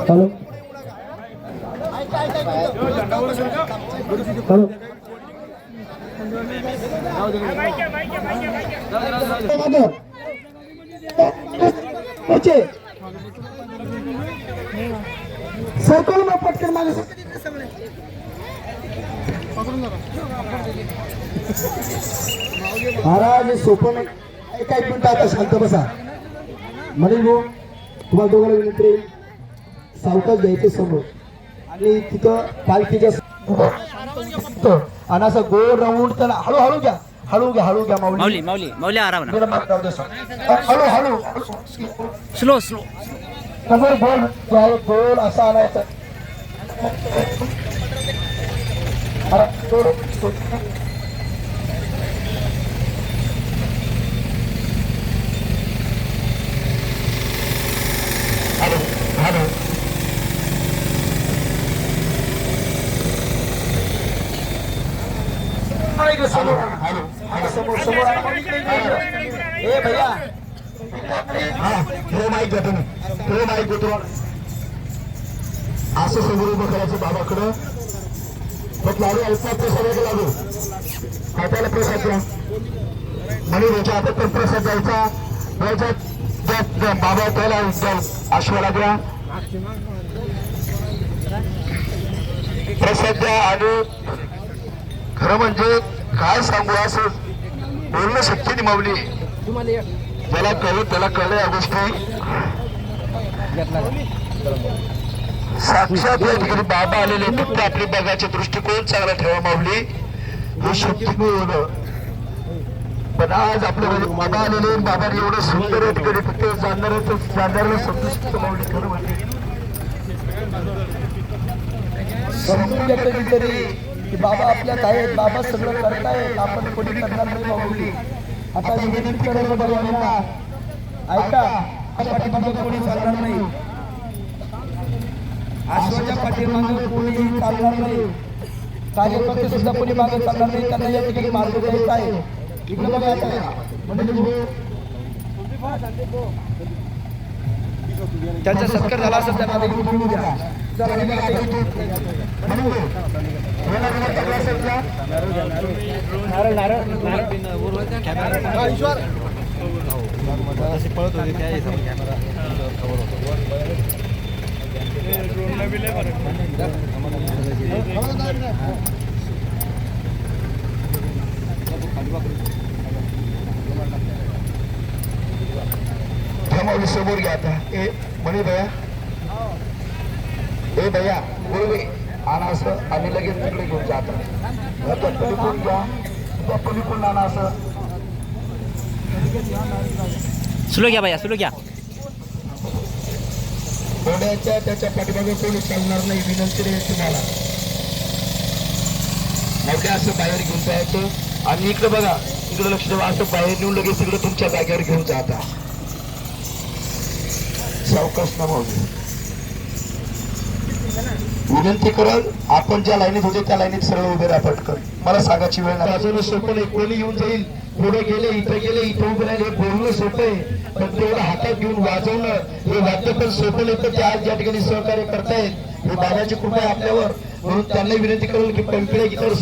hello circle मग पटकन मागे महाराज सोपन एका एक मिनिट आता शांत बसा म्हणजे तुम्हाला दोघांना विनंती सावकाश घ्यायचे समोर आणि तिथं पालखीच्या आणि असं गोल राऊंड त्याला हळूहळू घ्या हळू घ्या माऊली माऊली माऊली आराम हळू हळू स्लो कमर गोल असा आणायचा समोर ए भैया असं समोर उभं करायचं बाबाकडं मग लाडू अल्पात प्रसाद लागू हाताला प्रसाद द्या म्हणून याच्या हातात पण प्रसाद द्यायचा बाबा त्याला आश्वाला द्या प्रसाद द्या आणि खरं म्हणजे काय सांगू असं बोलणं शक्य नाही माऊली ज्याला कळलं त्याला कळलं या गोष्टी साक्षात या ठिकाणी बाबा आलेले फक्त आपली बघायचे दृष्टिकोन चांगला ठेवा माऊली हे शक्य होणं पण आज आपल्यामध्ये बाबा आलेले बाबाने एवढं सुंदर या ठिकाणी फक्त जाणणाऱ्याला समजू शकतो माऊली खरं म्हणजे समजून घेतलं तरी की बाबा आपल्यात आहेत बाबा सगळं करतायत आपण कोणी करणार नाही माऊली आता विनंती करायला भगवानांना ऐका पाठीमागे कोणी चालणार नाही आश्वाच्या पाठीमागे कोणी चालणार नाही कार्यकर्ते सुद्धा कोणी मागे चालणार नाही त्यांना या ठिकाणी मार्ग द्यायचा आहे इकडे बघायचं आहे त्यांचा सत्कार झाला असेल त्यांना बोलू द्या पळत होती त्या कॅमेरा समोर घ्या आता ए म्हणे भैया ए भैया बोलवे आणा असं आणि लगेच तिकडे घेऊन जाता पलीकडून घ्या त्या पलीकडून आणा असं स्लो घ्या भैया स्लो घ्या घोड्याच्या त्याच्या पाठीमागे कोणी चालणार नाही विनंती रे तुम्हाला मोठ्या असं बाहेर घेऊन जायचं आणि इकडे बघा इकडे लक्ष ठेवा असं बाहेर नेऊन लगेच तिकडे तुमच्या जागेवर घेऊन जाता सावकाश ना माऊली विनंती करल आपण ज्या लाईनीत होते त्या लाईनीत सरळ उभे राहा पटकन मला सांगायची वेळ नाही सोपं नाही कोणी येऊन जाईल पुढे गेले इथं उभे राहिले बोलणं सोपं आहे पण तेवढं हातात घेऊन वाजवणं हे वाद्य पण सोपं नाही तर ते आज ज्या ठिकाणी सहकार्य करतायत हे बाबाची कृपा आहे आपल्यावर म्हणून त्यांना विनंती करेल की पंपिळे गीतावर